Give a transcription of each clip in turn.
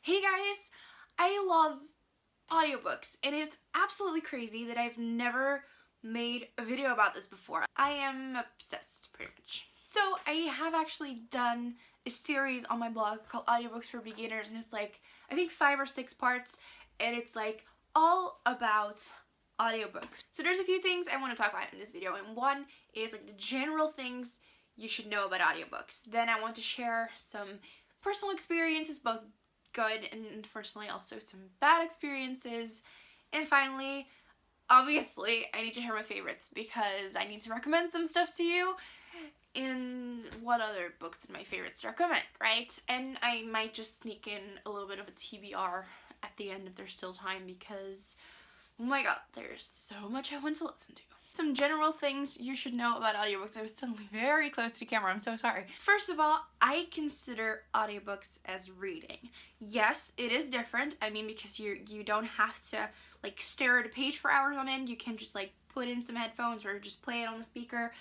Hey guys, I love audiobooks and it's absolutely crazy that I've never made a video about this before. I am obsessed, pretty much. So I have actually done a series on my blog called Audiobooks for Beginners, and it's like, I think 5 or 6 parts, and it's like all about audiobooks. So there's a few things I want to talk about in this video, and one is like the general things you should know about audiobooks. Then I want to share some personal experiences, both good and unfortunately also some bad experiences. And finally, obviously, I need to share my favorites because I need to recommend some stuff to you. And what other books did my favorites recommend, right? And I might just sneak in a little bit of a TBR at the end if there's still time because, oh my god, there's so much I want to listen to. Some general things you should know about audiobooks. I was suddenly very close to the camera, I'm so sorry. First of all, I consider audiobooks as reading. Yes, it is different. I mean, because you don't have to like stare at a page for hours on end. You can just like put in some headphones or just play it on the speaker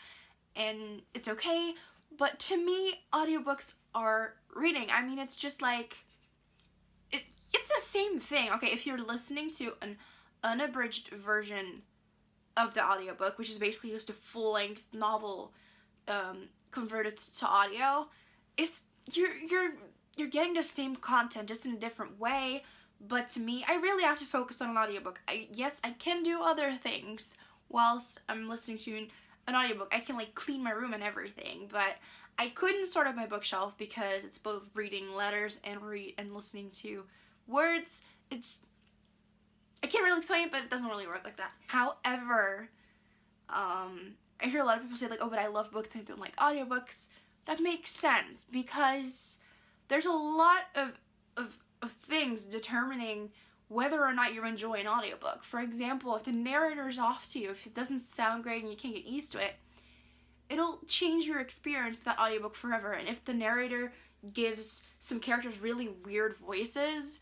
and it's okay. But to me, audiobooks are reading. I mean, it's just like, it's the same thing. Okay, if you're listening to an unabridged version of the audiobook, which is basically just a full-length novel converted to audio, it's you're getting the same content just in a different way. But to me, I really have to focus on an audiobook. Yes, I can do other things whilst I'm listening to an audiobook. I can like clean my room and everything, but I couldn't start up my bookshelf because it's both reading letters and listening to words. I can't really explain it, but it doesn't really work like that. However, I hear a lot of people say like, oh, but I love books and I don't like audiobooks. That makes sense because there's a lot of things determining whether or not you enjoy an audiobook. For example, if the narrator's off to you, if it doesn't sound great and you can't get used to it, it'll change your experience with that audiobook forever. And if the narrator gives some characters really weird voices,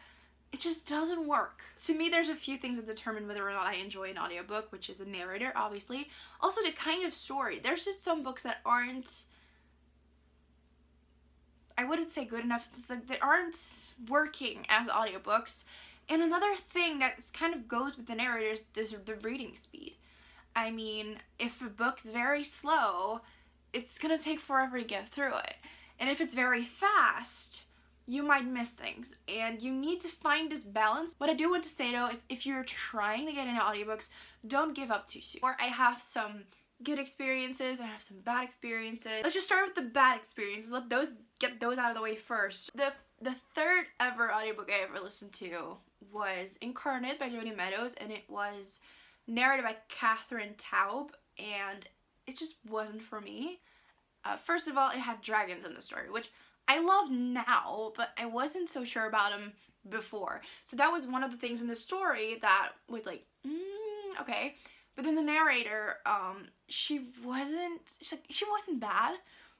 it just doesn't work. To me, there's a few things that determine whether or not I enjoy an audiobook, which is a narrator, obviously. Also, the kind of story. There's just some books that aren't, I wouldn't say good enough, that aren't working as audiobooks. And another thing that kind of goes with the narrator is the reading speed. I mean, if a book's very slow, it's gonna take forever to get through it. And if it's very fast, you might miss things, and you need to find this balance. What I do want to say though is if you're trying to get into audiobooks, don't give up too soon. Or I have some good experiences and I have some bad experiences. Let's just start with the bad experiences. Get those out of the way first. The third ever audiobook I ever listened to was Incarnate by Jody Meadows, and it was narrated by Catherine Taub, and it just wasn't for me. First of all, it had dragons in the story, which I love now, but I wasn't so sure about them before. So that was one of the things in the story that was like, okay. But then the narrator, she wasn't bad,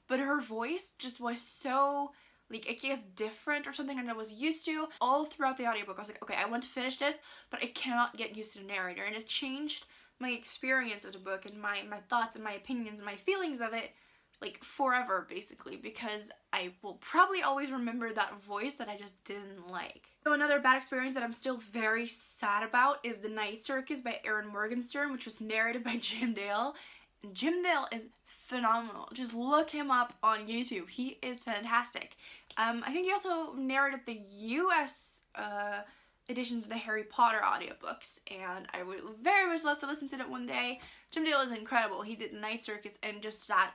but her voice just was so, like, I guess different or something than I was used to. All throughout the audiobook, I was like, okay, I want to finish this, but I cannot get used to the narrator. And it changed my experience of the book and my thoughts and my opinions and my feelings of it, like, forever, basically, because I will probably always remember that voice that I just didn't like. So another bad experience that I'm still very sad about is The Night Circus by Aaron Morgenstern, which was narrated by Jim Dale. And Jim Dale is phenomenal. Just look him up on YouTube. He is fantastic. I think he also narrated the US editions of the Harry Potter audiobooks, and I would very much love to listen to that one day. Jim Dale is incredible. He did The Night Circus, and just that,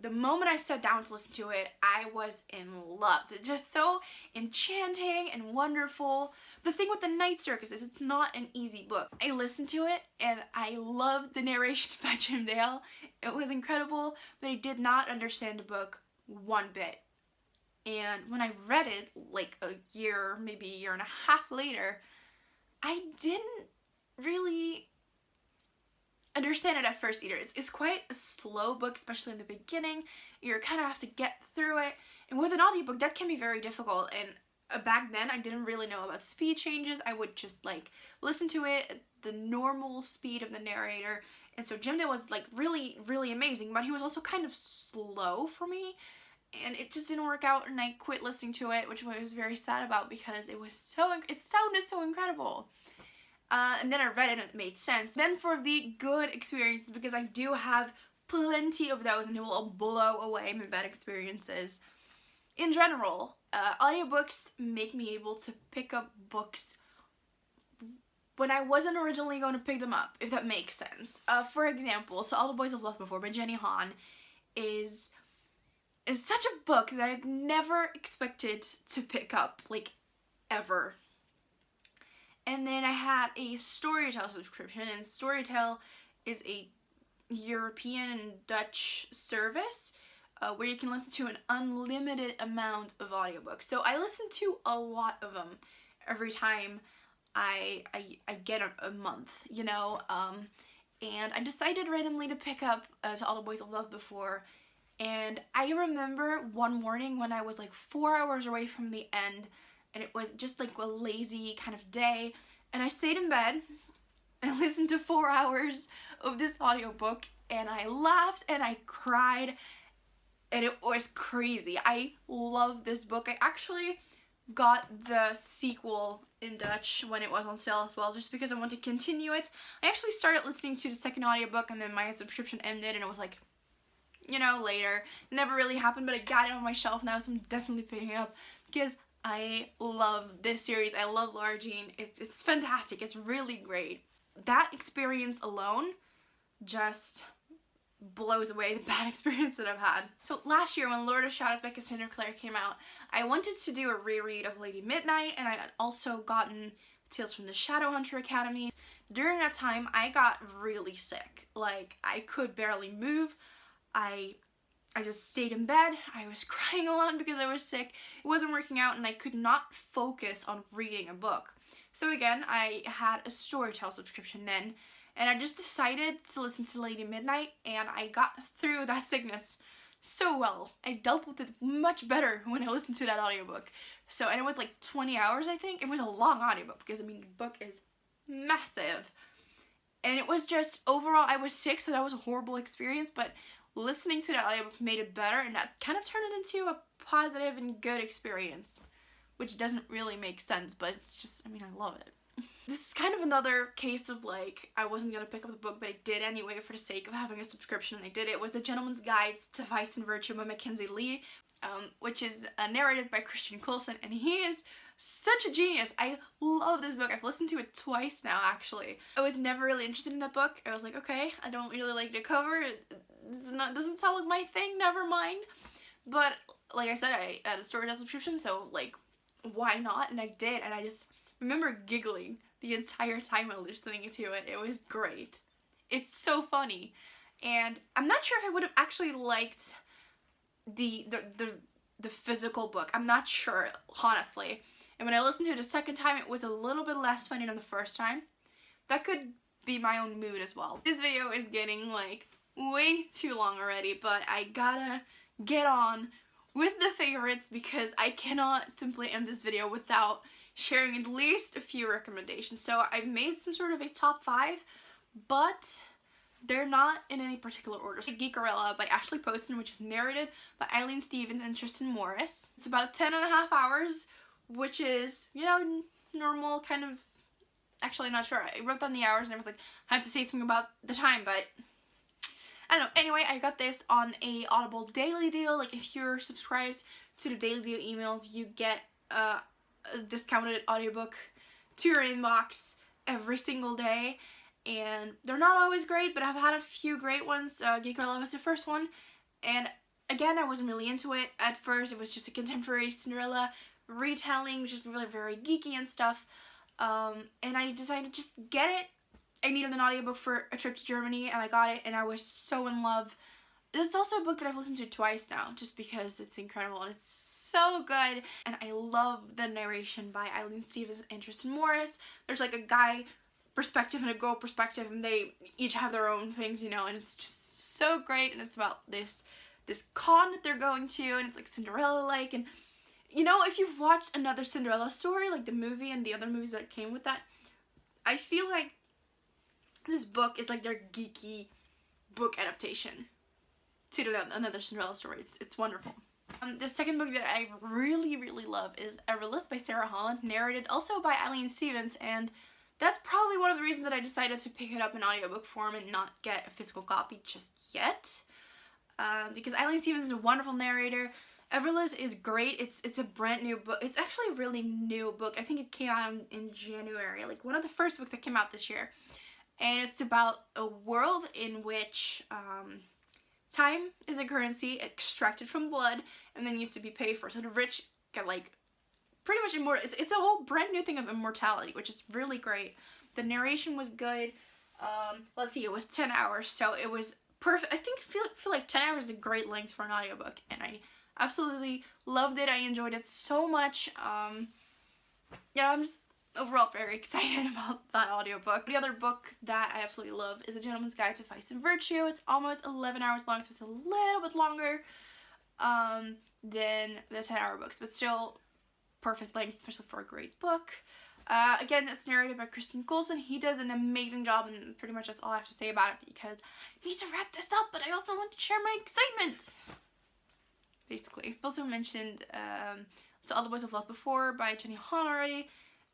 the moment I sat down to listen to it, I was in love. It's just so enchanting and wonderful. The thing with The Night Circus is it's not an easy book. I listened to it and I loved the narrations by Jim Dale. It was incredible, but I did not understand the book one bit. And when I read it like a year, maybe a year and a half later, I didn't really understand it at first either. It's quite a slow book, especially in the beginning. You kind of have to get through it, and with an audiobook that can be very difficult. And back then I didn't really know about speed changes. I would just like listen to it at the normal speed of the narrator, and so Jim Dale was like really amazing, but he was also kind of slow for me, and it just didn't work out, and I quit listening to it, which I was very sad about because it sounded so incredible. And then I read it and it made sense. Then for the good experiences, because I do have plenty of those and it will blow away my bad experiences. In general, audiobooks make me able to pick up books when I wasn't originally going to pick them up, if that makes sense. For example, so All the Boys I've Loved Before by Jenny Han is such a book that I'd never expected to pick up, like, ever. And then I had a Storytel subscription, and Storytel is a European and Dutch service where you can listen to an unlimited amount of audiobooks. So I listen to a lot of them every time I get a month, you know, and I decided randomly to pick up To All the Boys I've Loved Before, and I remember one morning when I was like 4 hours away from the end, and it was just like a lazy kind of day, and I stayed in bed and I listened to 4 hours of this audiobook, and I laughed and I cried, and it was crazy. I love this book. I actually got the sequel in Dutch when it was on sale as well, just because I want to continue it. I actually started listening to the second audiobook, and then my subscription ended, and it was like, you know, later. It never really happened, but I got it on my shelf now, so I'm definitely picking it up because I love this series. I love Laura Jean. It's fantastic. It's really great. That experience alone just blows away the bad experience that I've had. So last year when Lord of Shadows by Cassandra Clare came out, I wanted to do a reread of Lady Midnight, and I had also gotten Tales from the Shadowhunter Academy. During that time, I got really sick. Like, I could barely move. I just stayed in bed. I was crying a lot because I was sick. It wasn't working out, and I could not focus on reading a book. So again, I had a Storytel subscription then, and I just decided to listen to Lady Midnight, and I got through that sickness so well. I dealt with it much better when I listened to that audiobook. So, and it was like 20 hours, I think. It was a long audiobook because, I mean, the book is massive. And it was just, overall, I was sick, so that was a horrible experience, but listening to that audiobook made it better, and that kind of turned it into a positive and good experience, which doesn't really make sense, but it's just, I mean, I love it. This is kind of another case of, like, I wasn't going to pick up the book, but I did anyway for the sake of having a subscription, and I did it. It was The Gentleman's Guide to Vice and Virtue by Mackenzie Lee, which is narrated by Christian Coulson, and he is such a genius. I love this book. I've listened to it twice now, actually. I was never really interested in that book. I was like, okay, I don't really like the cover. Doesn't sound like my thing, never mind. But, like I said, I had a Storytel subscription, so, like, why not? And I did, and I just remember giggling the entire time I was listening to it. It was great. It's so funny. And I'm not sure if I would have actually liked the physical book. I'm not sure, honestly. And when I listened to it a second time, it was a little bit less funny than the first time. That could be my own mood as well. This video is getting, like, way too long already, but I gotta get on with the favorites because I cannot simply end this video without sharing at least a few recommendations. So I've made some sort of a top 5, but they're not in any particular order. So Geekerella by Ashley Poston, which is narrated by Eileen Stevens and Tristan Morris. It's about 10.5 hours, which is, you know, normal kind of, actually I'm not sure. I wrote down the hours and I was like, I have to say something about the time, but I don't know. Anyway, I got this on a Audible daily deal. Like, if you're subscribed to the daily deal emails, you get a discounted audiobook to your inbox every single day. And they're not always great, but I've had a few great ones. Geekerella was the first one. And again, I wasn't really into it at first. It was just a contemporary Cinderella retelling, which is really very geeky and stuff. And I decided to just get it. I needed an audiobook for a trip to Germany, and I got it, and I was so in love. This is also a book that I've listened to twice now, just because it's incredible, and it's so good. And I love the narration by Eileen Stevens and Tristan Morris. There's like a guy perspective and a girl perspective, and they each have their own things, you know, and it's just so great. And it's about this con that they're going to, and it's like Cinderella-like. And, you know, if you've watched another Cinderella story, like the movie and the other movies that came with that, I feel like this book is like their geeky book adaptation to another Cinderella story. It's wonderful. The second book that I really, really love is Everlist by Sarah Holland, narrated also by Eileen Stevens, and that's probably one of the reasons that I decided to pick it up in audiobook form and not get a physical copy just yet. Because Eileen Stevens is a wonderful narrator. Everlist is great. It's a brand new book. It's actually a really new book. I think it came out in January, like one of the first books that came out this year. And it's about a world in which time is a currency extracted from blood and then used to be paid for. So the rich get like pretty much immortal. It's a whole brand new thing of immortality, which is really great. The narration was good. Let's see, it was 10 hours, so it was perfect. I feel like 10 hours is a great length for an audiobook, and I absolutely loved it. I enjoyed it so much. Yeah, I'm just overall very excited about that audiobook. The other book that I absolutely love is A Gentleman's Guide to Vice and Virtue. It's almost 11 hours long, so it's a little bit longer than the 10-hour books, but still perfect length, especially for a great book. Again, it's narrated by Christian Coulson. He does an amazing job, and pretty much that's all I have to say about it because I need to wrap this up, but I also want to share my excitement. Basically. I've also mentioned To All the Boys I've Loved Before by Jenny Han already,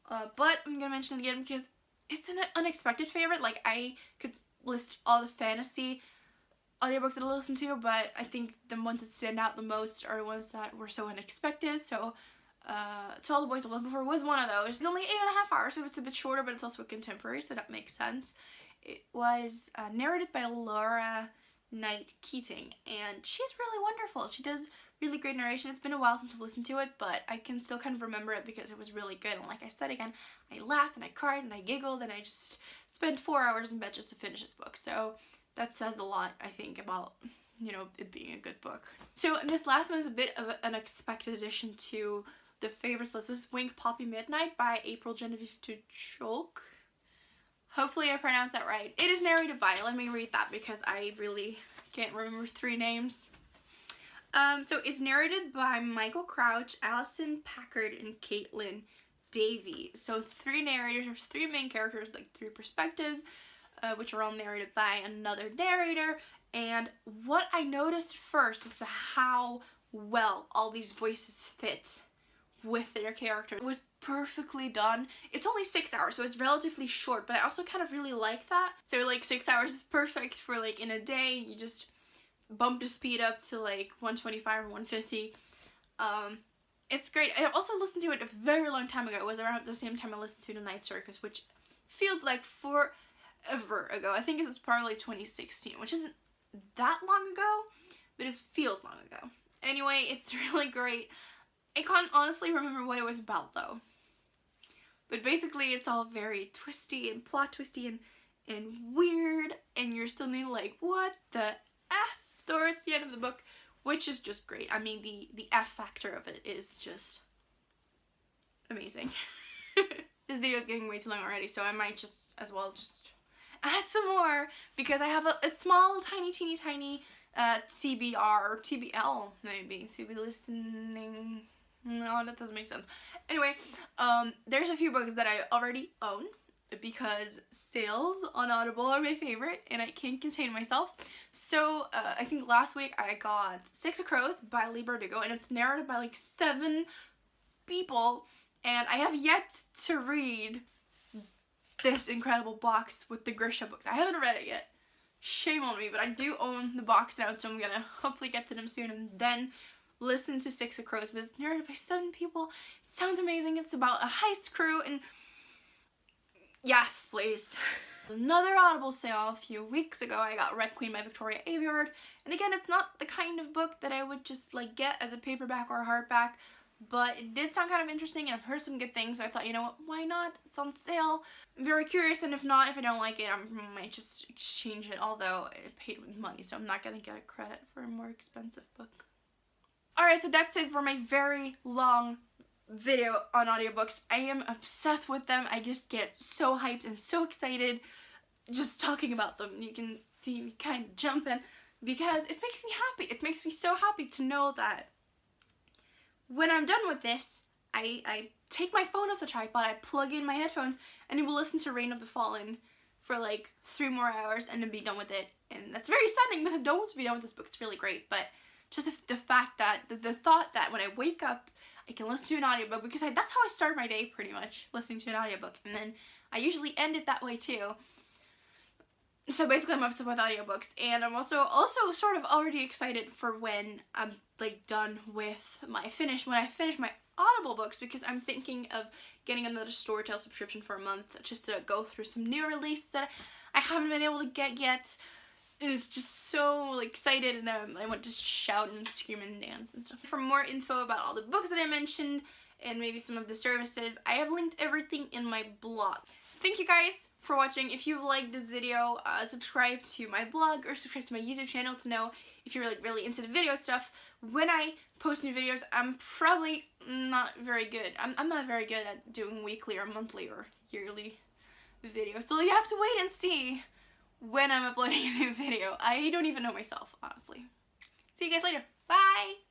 but I'm going to mention it again because it's an unexpected favorite. Like, I could list all the fantasy audiobooks that I listen to, but I think the ones that stand out the most are the ones that were so unexpected. So To All the Boys I Loved Before was one of those. It's only 8.5 hours, so it's a bit shorter, but it's also a contemporary, so that makes sense. It was narrated by Laura Knight Keating, and she's really wonderful. She does really great narration. It's been a while since I've listened to it, but I can still kind of remember it because it was really good. And like I said again, I laughed and I cried and I giggled and I just spent 4 hours in bed just to finish this book. So that says a lot, I think, about, you know, it being a good book. So this last one is a bit of an unexpected addition to the favorites list. This was Wink Poppy Midnight by April Genevieve Tucholk. Hopefully I pronounced that right. It is narrated by, let me read that because I really can't remember 3 names. So it's narrated by Michael Crouch, Allison Packard, and Caitlin Davey. So 3 narrators, there's 3 main characters, like 3 perspectives, which are all narrated by another narrator. And what I noticed first is how well all these voices fit with their character. It was perfectly done. It's only 6 hours, so it's relatively short, but I also kind of really like that. So like 6 hours is perfect for like in a day, you just bump the speed up to like 125 or 150. It's great. I also listened to it a very long time ago. It was around the same time I listened to The Night Circus, which feels like forever ago. I think it was probably 2016, which isn't that long ago, but it feels long ago. Anyway, it's really great. I can't honestly remember what it was about though. But basically it's all very twisty and plot twisty and weird, and you're still being like, what the F? Towards the end of the book, which is just great. I mean, the F factor of it is just amazing. This video is getting way too long already, so I might just as well just add some more because I have a small, teeny tiny TBR or TBL maybe. To be listening. No, that doesn't make sense. Anyway, there's a few books that I already own because sales on Audible are my favorite and I can't contain myself. So I think last week I got Six of Crows by Lee Bardugo, and it's narrated by like 7 people, and I have yet to read this incredible box with the Grisha books. I haven't read it yet. Shame on me, but I do own the box now, so I'm gonna hopefully get to them soon and then listen to Six of Crows. But it's narrated by 7 people. It sounds amazing. It's about a heist crew, and yes, please. Another Audible sale a few weeks ago, I got Red Queen by Victoria Aveyard. And again, it's not the kind of book that I would just like get as a paperback or a hardback, but it did sound kind of interesting and I've heard some good things, so I thought, you know what, why not? It's on sale. I'm very curious, and if not, if I don't like it, I might just exchange it, although it paid with money, so I'm not going to get a credit for a more expensive book. Alright, so that's it for my very long video on audiobooks. I am obsessed with them. I just get so hyped and so excited just talking about them. You can see me kind of jumping because it makes me happy. It makes me so happy to know that when I'm done with this, I take my phone off the tripod, I plug in my headphones, and I will listen to Reign of the Fallen for like 3 more hours and then be done with it. And that's very saddening because I don't want to be done with this book. It's really great, but just the fact that, the thought that when I wake up, I can listen to an audiobook, because that's how I start my day pretty much, listening to an audiobook. And then I usually end it that way too. So basically I'm obsessed with audiobooks, and I'm also sort of already excited for when I'm like done with when I finish my Audible books, because I'm thinking of getting another Storytel subscription for a month just to go through some new releases that I haven't been able to get yet. And it's just so excited, and I want to shout and scream and dance and stuff. For more info about all the books that I mentioned and maybe some of the services, I have linked everything in my blog. Thank you guys for watching. If you liked this video, subscribe to my blog or subscribe to my YouTube channel to know if you're like really into the video stuff. When I post new videos, I'm probably not very good. I'm not very good at doing weekly or monthly or yearly videos. So you have to wait and see when I'm uploading a new video. I don't even know myself, honestly. See you guys later. Bye!